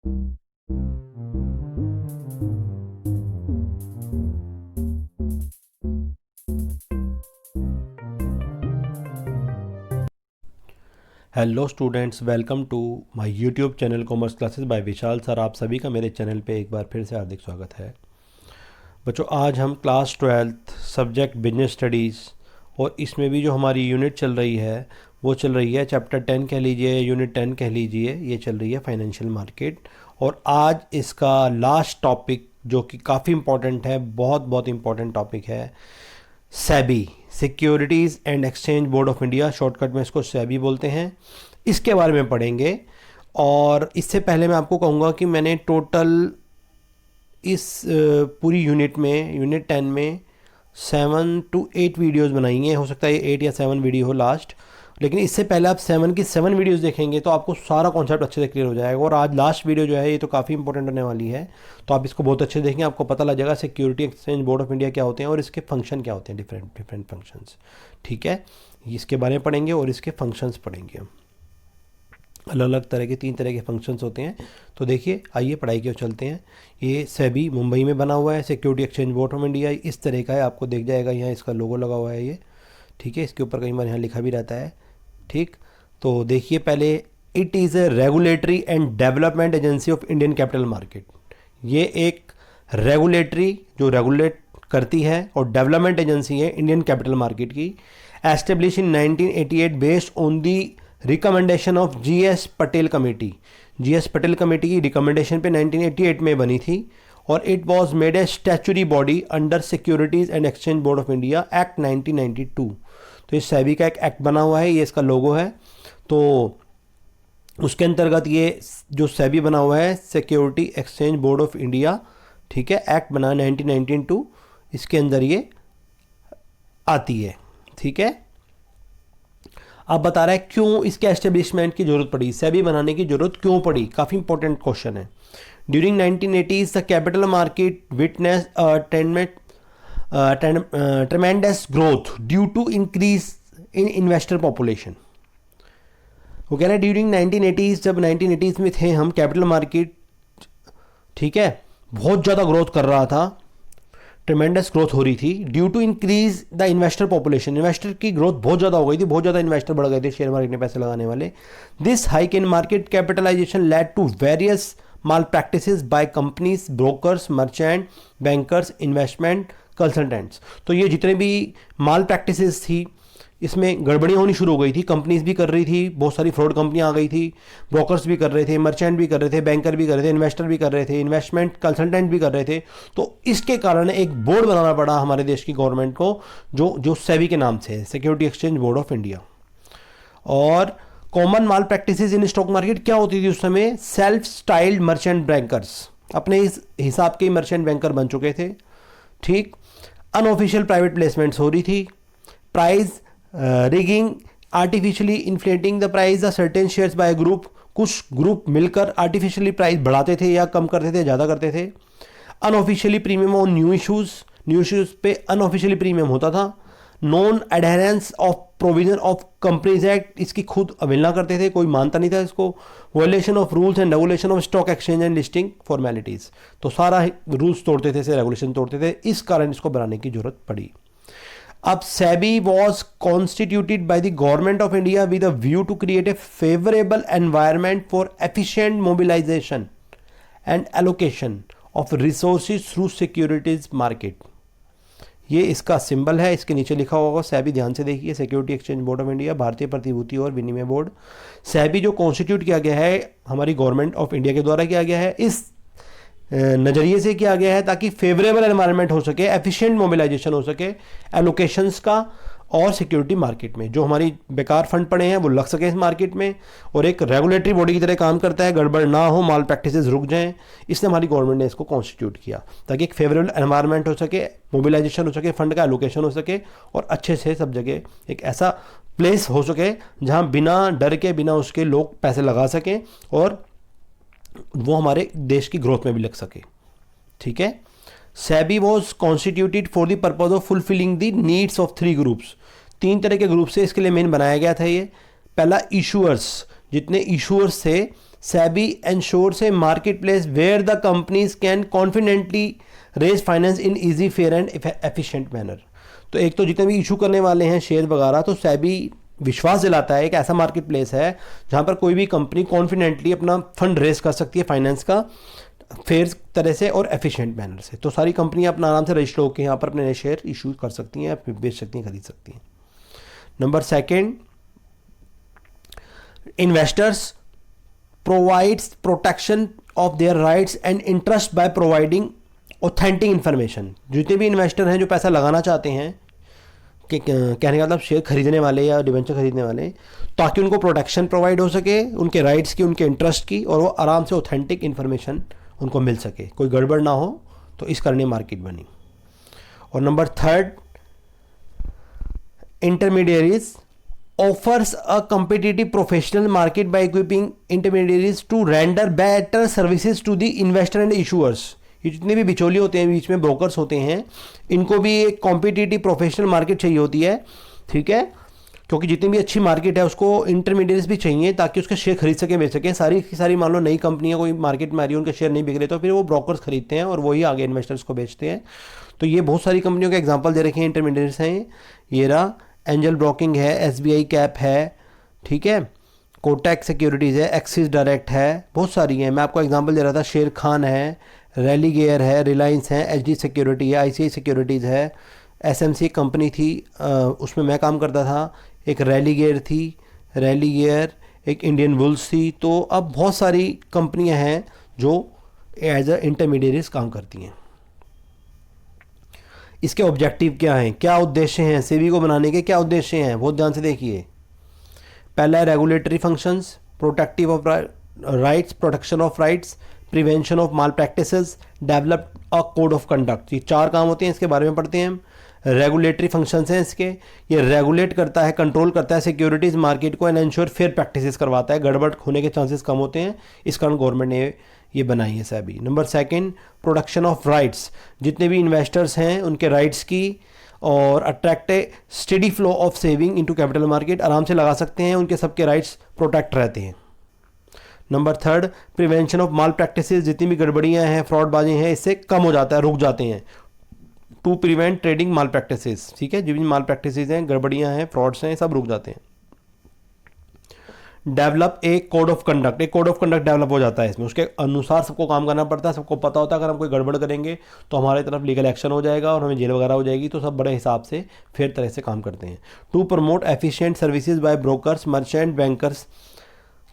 Hello students, welcome to my YouTube channel commerce classes by Vishal sir. आप सभी का मेरे चैनल पे एक बार फिर से हार्दिक स्वागत है। बच्चों, आज हम class 12th subject business studies और इसमें भी जो हमारी यूनिट चल रही है वो चल रही है चैप्टर 10 कह लीजिए, यूनिट 10 कह लीजिए, ये चल रही है फाइनेंशियल मार्केट। और आज इसका लास्ट टॉपिक जो कि काफ़ी इम्पॉर्टेंट है, बहुत बहुत इम्पॉर्टेंट टॉपिक है, SEBI, securities and exchange board of India, shortcut में इसको सेबी बोलते हैं। इसके बारे में पढ़ेंगे। और इससे पहले मैं आपको कहूँगा कि मैंने टोटल इस पूरी यूनिट में, यूनिट 10 में 7 to 8 वीडियोस बनाई हैं। हो सकता है ये 8 या 7 वीडियो हो लास्ट, लेकिन इससे पहले आप 7 की 7 वीडियोस देखेंगे तो आपको सारा कॉन्सेप्ट अच्छे से क्लियर हो जाएगा। और आज लास्ट वीडियो जो है ये तो काफ़ी इंपॉर्टेंट होने वाली है, तो आप इसको बहुत अच्छे से देखेंगे, आपको पता लग जाएगा security exchange board of India क्या होते हैं और इसके फंक्शन क्या होते हैं, डिफरेंट फंक्शंस। ठीक है, इसके बारे में पढ़ेंगे और इसके फंक्शंस पढ़ेंगे। अलग अलग तरह के 3 तरह के फंक्शंस होते हैं। तो देखिए, आइए पढ़ाई की ओर चलते हैं। ये सेबी मुंबई में बना हुआ है, security exchange board of India इस तरह का है, आपको दिख जाएगा यहाँ इसका लोगो लगा हुआ है ये। ठीक है, इसके ऊपर कई बार यहाँ लिखा भी रहता है। ठीक, तो देखिए पहले, it is a regulatory and development agency of Indian capital market. ये एक रेगुलेटरी जो रेगुलेट करती है और डेवलपमेंट एजेंसी है इंडियन कैपिटल मार्केट की। Establish in 1988 based on the recommendation of GS Patel committee. GS Patel committee की रिकमेंडेशन पे 1988 में बनी थी। और it was made a statutory body under securities and exchange board of India act 1992। तो इस सेबी का एक एक्ट बना हुआ है, ये इसका लोगो है। तो उसके अंतर्गत ये जो सेबी बना हुआ है, security exchange board of India, ठीक है, एक्ट बना 1992, इसके अंदर ये आती है। ठीक है, अब बता रहा है क्यों इसके एस्टेब्लिशमेंट की जरूरत पड़ी, सेबी बनाने की जरूरत क्यों पड़ी। काफ़ी इंपॉर्टेंट क्वेश्चन है। During 1980s the capital market witness tremendous growth due to increase in investor population. वो कह रहे हैं ड्यूरिंग 1980s, जब 1980s में थे हम, कैपिटल मार्केट, ठीक है, बहुत ज़्यादा ग्रोथ कर रहा था, ट्रेमेंडस ग्रोथ हो रही थी। Due to increase the investor population, investor की ग्रोथ बहुत ज़्यादा हो गई थी, बहुत ज़्यादा इन्वेस्टर बढ़ गए थे शेयर मार्केट में पैसे लगाने वाले। This hike in market capitalization led to various malpractices by companies, brokers, merchant, bankers, investment consultants. तो ये जितने भी माल प्रैक्टिसेस थी इसमें गड़बड़ियाँ होनी शुरू हो गई थी। कंपनीज भी कर रही थी, बहुत सारी फ्रॉड कंपनियाँ आ गई थी, ब्रोकर्स भी कर रहे थे, मर्चेंट भी कर रहे थे, बैंकर भी कर रहे थे, इन्वेस्टर भी कर रहे थे, इन्वेस्टमेंट कंसल्टेंट भी कर रहे थे। तो इसके कारण एक बोर्ड बनाना पड़ा हमारे देश की गवर्नमेंट को, जो सेबी के नाम से है, security exchange board of India. और common malpractices in stock market क्या होती थी उस समय, सेल्फ स्टाइल्ड मर्चेंट बैंकर्स, अपने इस हिसाब के मर्चेंट बैंकर बन चुके थे। ठीक, अनऑफिशियल प्राइवेट प्लेसमेंट्स हो रही थी, price rigging, artificially inflating the price of certain shares bye group, कुछ ग्रुप मिलकर आर्टिफिशियली प्राइस बढ़ाते थे या कम करते थे, ज़्यादा करते थे। Unofficially premium on new issues पे अनऑफिशियली प्रीमियम होता था। Non adherence of provision of companies act, इसकी खुद अवहेलना करते थे, कोई मानता नहीं था इसको। Violation of rules and regulation of stock exchange and listing formalities, तो सारा रूल्स तोड़ते थे, से रेगुलेशन तोड़ते थे, इस कारण इसको बनाने की जरूरत पड़ी। अब SEBI was constituted by the government of India with a view to create a favourable environment for efficient mobilization and allocation of resources through securities market. ये इसका सिंबल है, इसके नीचे लिखा होगा सेबी, ध्यान से देखिए, security exchange board of India, भारतीय प्रतिभूति और विनिमय बोर्ड। सेबी जो कॉन्स्टिट्यूट किया गया है हमारी गवर्नमेंट ऑफ इंडिया के द्वारा किया गया है, इस नज़रिए से किया गया है ताकि फेवरेबल एनवायरनमेंट हो सके, एफिशिएंट मोबिलाइजेशन हो सके एलोकेशंस का, और सिक्योरिटी मार्केट में जो हमारी बेकार फंड पड़े हैं वो लग सके इस मार्केट में, और एक रेगुलेटरी बॉडी की तरह काम करता है, गड़बड़ ना हो, माल प्रैक्टिसेस रुक जाएं। इसलिए हमारी गवर्नमेंट ने इसको कॉन्स्टिट्यूट किया ताकि एक फेवरेबल एनवायरनमेंट हो सके, मोबिलाइजेशन हो सके, फंड का एलोकेशन हो सके, और अच्छे से सब जगह एक ऐसा प्लेस हो सके जहाँ बिना डर के, बिना उसके लोग पैसे लगा सकें और वो हमारे देश की ग्रोथ में भी लग सके। ठीक है, SEBI was constituted for the purpose of fulfilling the needs of 3 groups. 3 तरह के ग्रुप से इसके लिए मेन बनाया गया था ये। पहला इशूअर्स, जितने इशूअर्स थे SEBI ensures a marketplace where the companies can confidently raise finance in easy, fair and efficient manner. तो एक तो जितने भी इशू करने वाले हैं शेयर वगैरह, तो SEBI विश्वास दिलाता है एक ऐसा मार्केट प्लेस है जहाँ पर कोई भी कंपनी कॉन्फिडेंटली अपना फंड रेज कर सकती है फाइनेंस का फेयर तरह से और एफिशिएंट मैनर से. तो सारी कंपनियां अपना आराम से रजिस्टर होकर यहाँ पर अपने नए शेयर इशू कर सकती हैं, या बेच सकती हैं, खरीद सकती हैं. Number second, investors provides protection of their rights and interest by providing authentic information. जितने भी इन्वेस्टर हैं जो पैसा लगाना चाहते हैं, कि कहने का मतलब शेयर खरीदने वाले या डिबेंचर खरीदने वाले, ताकि उनको प्रोटेक्शन प्रोवाइड हो सके उनके राइट्स की, उनके इंटरेस्ट की, और वो आराम से ऑथेंटिक इन्फॉर्मेशन उनको मिल सके, कोई गड़बड़ ना हो. तो इस करने मार्केट बनी. और number third, intermediaries offers a competitive professional market by equipping intermediaries to render better services to the investor and issuers. ये जितने भी बिचौलिए होते हैं, बीच में ब्रोकर्स होते हैं, इनको भी एक कॉम्पिटिटिव प्रोफेशनल मार्केट चाहिए होती है. ठीक है, क्योंकि जितनी भी अच्छी मार्केट है उसको इंटरमीडिएट्स भी चाहिए ताकि उसके शेयर खरीद सकें, बेच सकें. सारी की सारी मान लो नई कंपनियां कोई मार्केट में आ रही है, उनके शेयर नहीं बिक रहे, तो फिर वो ब्रोकर्स खरीदते हैं और वही आगे इन्वेस्टर्स को बेचते हैं. तो ये बहुत सारी कंपनियों के एग्जाम्पल दे रखे हैं, इंटरमीडिएट्स हैं. ये रहा एंजल ब्रोकिंग है, SBI कैप है, ठीक है, कोटक सिक्योरिटीज़ है, एक्सिस डायरेक्ट है, बहुत सारी हैं. मैं आपको एग्जांपल दे रहा था, शेर खान है, रेलीगेयर है, रिलायंस है, HD सिक्योरिटी है, ICI सिक्योरिटीज़ है, SMC कंपनी थी, उसमें मैं काम करता था, एक रेलीगेयर थी, रेलीगेयर, एक इंडियन वुल्स थी. तो अब बहुत सारी कंपनियां हैं जो एज अ इंटरमीडिएट्स काम करती हैं. इसके ऑब्जेक्टिव क्या हैं, क्या उद्देश्य हैं, सेबी को बनाने के क्या उद्देश्य हैं, बहुत ध्यान से देखिए. पहला है regulatory functions, protective of rights, protection of rights, prevention of mall practices, develop a code of conduct. ये 4 काम होते हैं, इसके बारे में पढ़ते हैं हम. रेगुलेटरी फंक्शंस हैं इसके, ये रेगुलेट करता है, कंट्रोल करता है सिक्योरिटीज़ मार्केट को एंड एंश्योर फेयर प्रैक्टिसेस करवाता है, गड़बड़ होने के चांसेस कम होते हैं. इस कारण गवर्नमेंट ने ये बनाई है SEBI. Number second, production of rights. जितने भी इन्वेस्टर्स हैं उनके राइट्स की, और attract A steady flow of saving into capital market, आराम से लगा सकते हैं, उनके सबके राइट्स प्रोटेक्ट रहते हैं. Number third, prevention of mall practices. जितनी भी गड़बड़ियाँ हैं, फ्रॉडबाजी हैं, इससे कम हो जाता है, रुक जाते हैं. To prevent trading malpractices. ठीक है, जो भी माल प्रैक्टिसेस हैं, गड़बड़ियाँ हैं, फ्रॉड्स हैं, सब रुक जाते हैं. Develop a code of conduct. एक कोड ऑफ कंडक्ट डेवलप हो जाता है इसमें, उसके अनुसार सबको काम करना पड़ता है. सबको पता होता है अगर हम कोई गड़बड़ करेंगे तो हमारे तरफ लीगल एक्शन हो जाएगा और हमें जेल वगैरह हो जाएगी. तो सब बड़े हिसाब से फेयर तरह से काम करते हैं. To promote efficient services by brokers, merchant, bankers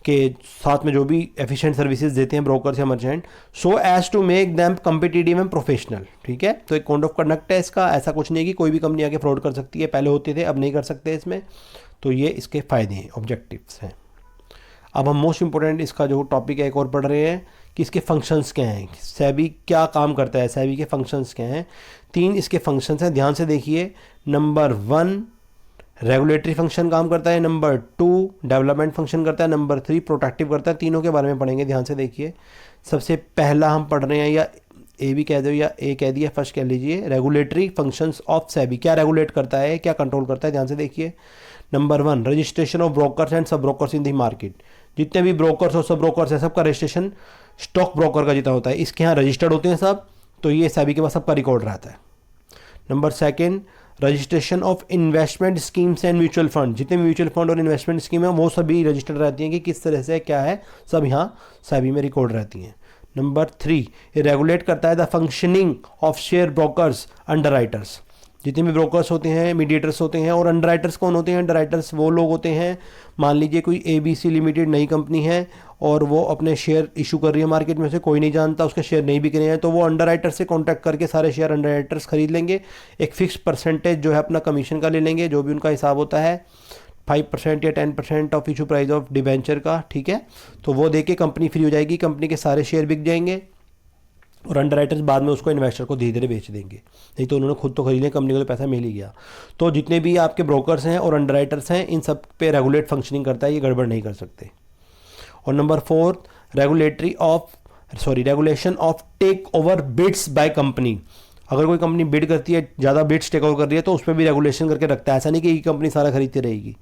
के साथ में जो भी एफिशिएंट सर्विसेज देते हैं ब्रोकर्स या merchant, so as to make them competitive and professional. ठीक है, तो एक कोड ऑफ कंडक्ट है इसका. ऐसा कुछ नहीं कि कोई भी कंपनी आके फ्रॉड कर सकती है, पहले होते थे, अब नहीं कर सकते इसमें. तो ये इसके फ़ायदे हैं, ऑब्जेक्टिव्स हैं. अब हम मोस्ट इंपॉर्टेंट इसका जो टॉपिक है एक और पढ़ रहे हैं कि इसके फंक्शंस क्या हैं, SEBI क्या काम करता है, SEBI के फंक्शंस क्या हैं. 3 इसके फंक्शंस हैं, ध्यान से देखिए. नंबर 1 रेगुलेटरी फंक्शन काम करता है, नंबर 2 डेवलपमेंट फंक्शन करता है, नंबर 3 प्रोटेक्टिव करता है. तीनों के बारे में पढ़ेंगे, ध्यान से देखिए. सबसे पहला हम पढ़ रहे हैं, या ए भी कह दो या ए कह दिया, फर्स्ट कह लीजिए, रेगुलेटरी फंक्शंस ऑफ SEBI. क्या रेगुलेट करता है, क्या कंट्रोल करता है, ध्यान से देखिए. Number 1 registration of brokers and सब ब्रोकर्स इन दी मार्केट. जितने भी ब्रोकर्स और सब ब्रोकर्स हैं, सबका रजिस्ट्रेशन स्टॉक ब्रोकर का जितना होता है, इसके यहाँ रजिस्टर्ड होते हैं सब. तो ये SEBI के पास सबका रिकॉर्ड रहता है. Number second, registration of investment schemes and mutual fund. जितने भी म्यूचुअल फंड और इन्वेस्टमेंट स्कीम है वो सभी रजिस्टर्ड रहती हैं कि किस तरह से क्या है, सब यहाँ SEBI में रिकॉर्ड रहती हैं. नंबर 3, ये रेगुलेट करता है the functioning of share brokers, underwriters. जितने भी ब्रोकर्स होते हैं, मीडिएटर्स होते हैं, और अंडरराइटर्स कौन होते हैं, अंडरराइटर्स वो लोग होते हैं, मान लीजिए कोई ABC लिमिटेड नई कंपनी है और वो अपने शेयर इशू कर रही है मार्केट में से, कोई नहीं जानता, उसके शेयर नहीं बिक रहे हैं, तो वो अंडरराइटर से कांटेक्ट करके सारे शेयर अंडरराइटर्स खरीद लेंगे. एक फिक्स परसेंटेज जो है अपना कमीशन का ले लेंगे, जो भी उनका हिसाब होता है, 5% या 10% of issue price of debenture का. ठीक है, तो वो देके कंपनी फ्री हो जाएगी, कंपनी के सारे शेयर बिक जाएंगे और अंडरराइटर्स बाद में उसको इन्वेस्टर को धीरे धीरे बेच देंगे. नहीं तो उन्होंने खुद तो खरीदे, कंपनी को तो पैसा मिल ही गया. तो जितने भी आपके ब्रोकर्स हैं और अंडरराइटर्स हैं, इन सब पे रेगुलेट फंक्शनिंग करता है, ये गड़बड़ नहीं कर सकते. और number 4 regulation of takeover bids by company. अगर कोई कंपनी बिड करती है, ज़्यादा बिड्स टेक ओवर कर रही है, तो उस पर भी रेगुलेशन करके रखता है. ऐसा नहीं कि एक कंपनी सारा खरीदती रहेगी.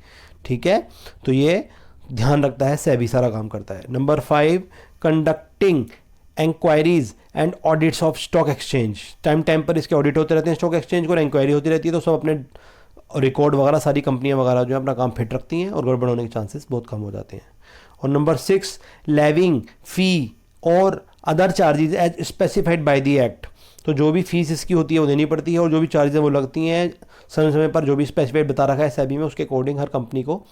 ठीक है, तो ये ध्यान रखता है, सेबी सारा काम करता है। Number 5, conducting inquiries and audits of stock exchange. Time time पर इसके ऑडिट होते रहते हैं स्टॉक एक्सचेंज को, इंक्वायरी होती रहती है, तो सब अपने रिकॉर्ड वगैरह सारी कंपनियां वगैरह जो है अपना काम फिट रखती हैं और गड़बड़ होने के चांसेस बहुत कम हो जाते हैं। और नंबर 6, लेविंग फी और other charges as specified by the act. तो जो भी फीस इसकी होती है वो देनी पड़ती है, और जो भी चार्जेज वो लगती हैं समय समय पर, जो भी स्पेसिफाइड बता रखा है सेबी में, उसके अकॉर्डिंग हर कंपनी को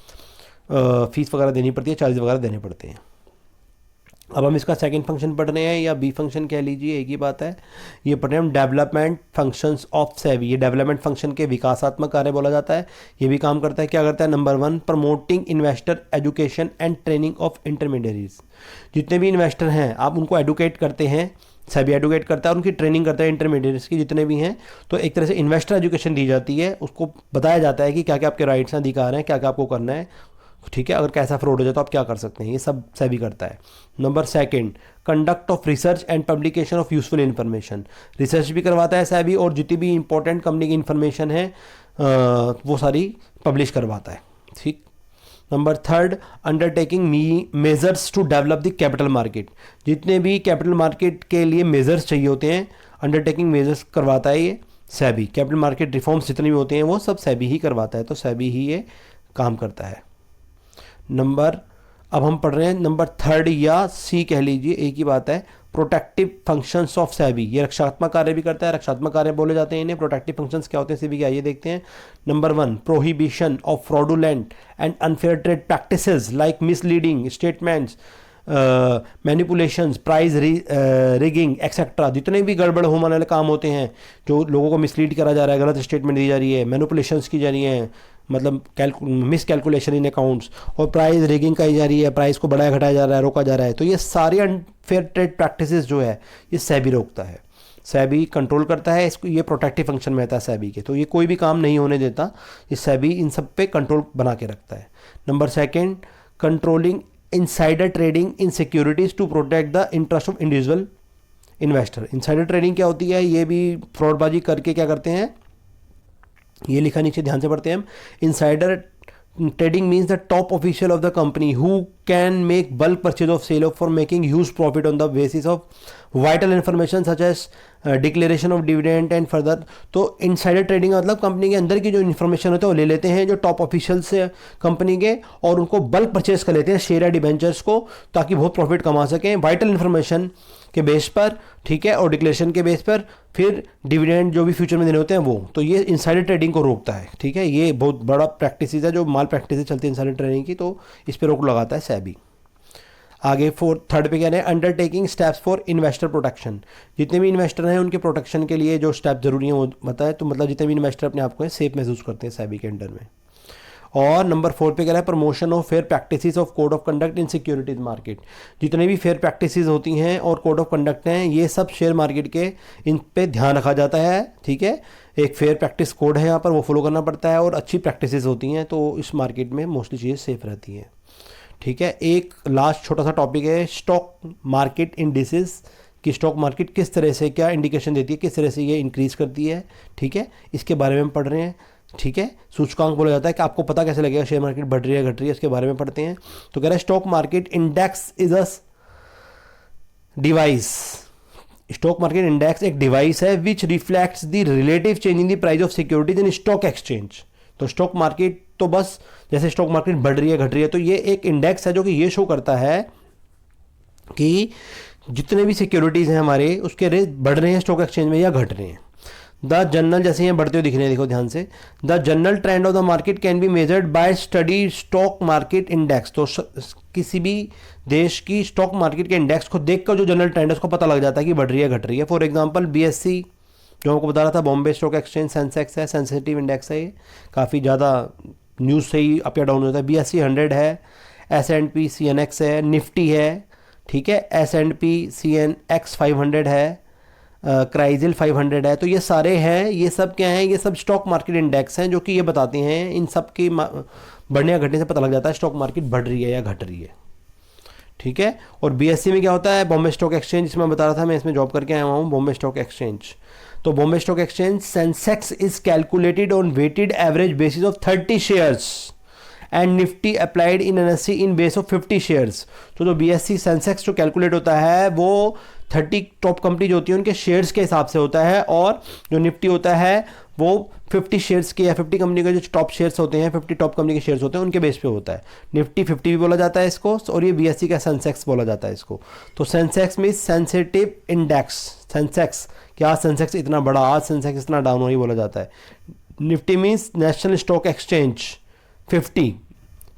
फीस वगैरह देनी पड़ती है, चार्जेज वगैरह देने पड़ते हैं। अब हम इसका सेकंड फंक्शन पढ़ रहे हैं, या बी फंक्शन कह लीजिए, एक ही बात है। ये पढ़ रहे हैं हम डेवलपमेंट फंक्शंस ऑफ सेबी। ये डेवलपमेंट फंक्शन के विकासात्मक कार्य बोला जाता है। ये भी काम करता है, क्या करता है? Number 1, promoting investor education and training of intermediaries. जितने भी इन्वेस्टर हैं आप उनको एडुकेट करते हैं, सेबी एडुकेट करता है, उनकी ट्रेनिंग करता है इंटरमीडिएट्स की जितने भी हैं। तो एक तरह से इन्वेस्टर एजुकेशन दी जाती है, उसको बताया जाता है कि क्या क्या आपके राइट्स हैं, अधिकार हैं, क्या क्या आपको करना है, ठीक है। अगर कैसा फ्रॉड हो जाए तो आप क्या कर सकते हैं, ये सब सेबी करता है। Number 2, conduct of research and publication of useful information. Research भी करवाता है सेबी, और जितनी भी इंपॉर्टेंट कंपनी की इन्फॉर्मेशन है वो सारी पब्लिश करवाता है, ठीक। Number 3, undertaking measures to develop the capital market. जितने भी कैपिटल मार्केट के लिए मेजर्स चाहिए होते हैं, अंडरटेकिंग मेजर्स करवाता है ये सेबी। कैपिटल मार्केट रिफॉर्म्स जितने भी होते हैं वो सब सेबी ही करवाता है, तो सेबी ही ये काम करता है। अब हम पढ़ रहे हैं नंबर 3 या सी कह लीजिए, एक ही बात है, प्रोटेक्टिव फंक्शंस ऑफ सेबी। ये रक्षात्मक कार्य भी करता है, रक्षात्मक कार्य बोले जाते हैं इन्हें। प्रोटेक्टिव फंक्शंस क्या होते हैं सेबी के, आइए देखते हैं। Number 1, prohibition of fraudulent and unfair trade practices like misleading statements, manipulations, price rigging etcetera. जितने भी गड़बड़ होने वाले काम होते हैं, जो लोगों को मिसलीड करा जा रहा है, गलत स्टेटमेंट दी जा रही है, मैनिपुलेशंस की जा रही हैं, मतलब मिस कैलकुलेशन इन अकाउंट्स, और प्राइस रिगिंग की जा रही है, प्राइस को बढ़ाया घटाया जा रहा है, रोका जा रहा है, तो ये सारी अनफेयर ट्रेड प्रैक्टिसेस जो है ये सेबी रोकता है, सेबी कंट्रोल करता है इसको। ये प्रोटेक्टिव फंक्शन में आता है सेबी के, तो ये कोई भी काम नहीं होने देता, ये सेबी इन सब पे कंट्रोल बना के रखता है। Number 2, controlling insider trading in securities to protect the interest of individual investor. Insider trading क्या होती है? ये भी फ्रॉडबाजी करके क्या करते हैं, ये लिखा नीचे ध्यान से पढ़ते हैं हम। Insider trading means the top official of the company who can make bulk purchase of sale of for making huge profit on the basis of vital information such as declaration of dividend and further. तो insider trading का मतलब company के अंदर की जो information होता है वो ले लेते हैं जो टॉप ऑफिशियल्स से कंपनी के, और उनको बल्क परचेज कर लेते हैं शेयर या डिबेंचर्स को, ताकि बहुत प्रॉफिट कमा सकें वाइटल इन्फॉर्मेशन के बेस पर, ठीक है, और डिक्लेरेशन के बेस पर फिर डिविडेंड जो भी फ्यूचर में देने होते हैं वो। तो ये इनसाइडर ट्रेडिंग को रोकता है, ठीक है। ये बहुत बड़ा प्रैक्टिस है, जो माल प्रैक्टिस चलती है इनसाइडर ट्रेडिंग की, तो इस पर रोक लगाता है सेबी। आगे 3rd पे क्या है, undertaking steps for investor protection. जितने भी इन्वेस्टर हैं उनके प्रोटेक्शन के लिए जो स्टेप जरूरी हैं वो बताए, तो मतलब जितने भी इन्वेस्टर अपने आप को सेफ महसूस करते हैं सेबी के अंडर में। और नंबर 4 पे क्या है, promotion of fair practices of code of conduct in securities market. जितने भी फेयर प्रैक्टिसेस होती हैं और कोड ऑफ कंडक्ट हैं, ये सब शेयर मार्केट के इन पे ध्यान रखा जाता है, ठीक है। एक फेयर प्रैक्टिस कोड है यहाँ पर, वो फॉलो करना पड़ता है, और अच्छी प्रैक्टिसेस होती हैं, तो इस मार्केट में मोस्टली चीज़ें सेफ रहती हैं, ठीक है। एक लास्ट छोटा सा टॉपिक है स्टॉक मार्केट इंडिसेस, कि स्टॉक मार्केट किस तरह से क्या इंडिकेशन देती है, किस तरह से ये इंक्रीज़ करती है, ठीक है। इसके बारे में हम पढ़ रहे हैं, ठीक है। सूचकांक बोला जाता है कि आपको पता कैसे लगेगा शेयर मार्केट बढ़ रही है घट रही है, इसके बारे में पढ़ते हैं। तो कह रहा है stock market index is a device. Stock market index एक डिवाइस है विच reflects the relative change in the price of securities in stock exchange. तो स्टॉक मार्केट तो बस जैसे स्टॉक मार्केट बढ़ रही है घट रही है, तो ये एक इंडेक्स है जो कि ये शो करता है कि जितने भी सिक्योरिटीज़ हैं हमारे, उसके रेट बढ़ रहे हैं स्टॉक एक्सचेंज में या घट रहे हैं। द जनरल, जैसे ये बढ़ते हुए दिख रहे हैं, देखो ध्यान से, the general trend of the market can be measured by study stock market index. तो किसी भी देश की स्टॉक मार्केट के इंडेक्स को देखकर जो जनरल ट्रेंड है उसको पता लग जाता है कि बढ़ रही है घट रही है। फॉर एग्जांपल BSE जो आपको बता रहा था, बॉम्बे स्टॉक एक्सचेंज सेंसेक्स है, सेंसिटिव इंडेक्स है, ये काफ़ी ज़्यादा न्यूज़ से ही अप या डाउन होता है। BSE 100 है, S&P CNX है, निफ्टी है, ठीक है, S&P CNX 500 है, क्राइजिल 500 है। तो ये सारे हैं, ये सब क्या हैं, ये सब स्टॉक मार्केट इंडेक्स हैं जो कि ये बताते हैं, इन सब की बढ़ने या घटने से पता लग जाता है स्टॉक मार्केट बढ़ रही है या घट रही है, ठीक है। और BSE में क्या होता है, बॉम्बे स्टॉक एक्सचेंज, जिसमें मैं बता रहा था, मैं इसमें जॉब करके आया हूँ, बॉम्बे स्टॉक एक्सचेंज। तो Bombay stock exchange Sensex is calculated on weighted average basis of 30 shares and Nifty applied in NSE in base of 50 shares. तो जो BSE सेंसेक्स जो कैलकुलेट होता है वो 30 टॉप कंपनी जो होती है उनके शेयर्स के हिसाब से होता है, और जो निफ्टी होता है वो 50 शेयर्स के या 50 कंपनी के जो टॉप शेयर्स होते हैं, 50 टॉप कंपनी के शेयर्स होते हैं उनके बेस पे होता है। निफ्टी 50 भी बोला जाता है इसको, और ये BSE का सेंसेक्स बोला जाता है इसको। तो Sensex means sensitive index. Sensex कि आज सेंसेक्स इतना बड़ा, आज सेंसेक्स इतना डाउन हो, ही बोला जाता है। Nifty means national stock exchange 50,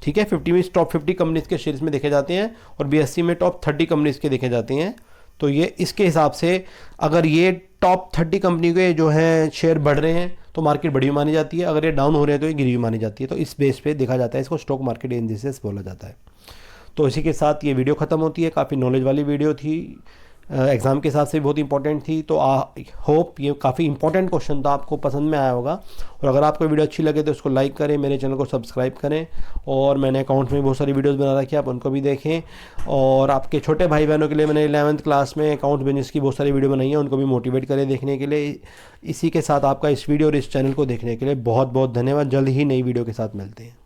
ठीक है। 50 मीन्स टॉप 50 कंपनीज के शेयर्स में देखे जाते हैं, और BSE में टॉप 30 कंपनीज के देखे जाते हैं। तो ये इसके हिसाब से अगर ये टॉप 30 कंपनी के जो है शेयर बढ़ रहे हैं तो मार्केट बड़ी मानी जाती है, अगर ये डाउन हो रहे हैं तो ये गिरी मानी जाती है। तो इस बेस पे देखा जाता है, इसको स्टॉक मार्केट इंडिसेस बोला जाता है। तो इसी के साथ ये वीडियो ख़त्म होती है। काफ़ी नॉलेज वाली वीडियो थी, एग्ज़ाम के हिसाब से बहुत इंपॉर्टेंट थी। तो आई होप ये काफ़ी इंपॉर्टेंट क्वेश्चन था, आपको पसंद में आया होगा। और अगर आपको वीडियो अच्छी लगे तो उसको लाइक करें, मेरे चैनल को सब्सक्राइब करें, और मैंने अकाउंट में बहुत सारी वीडियोस बना रखी है, आप उनको भी देखें। और आपके छोटे भाई बहनों के लिए मैंने 11th क्लास में अकाउंट बिजनेस की बहुत सारी वीडियो बनाई है, उनको भी मोटिवेट करें देखने के लिए। इसी के साथ आपका इस वीडियो और इस चैनल को देखने के लिए बहुत बहुत धन्यवाद। जल्द ही नई वीडियो के साथ मिलते हैं।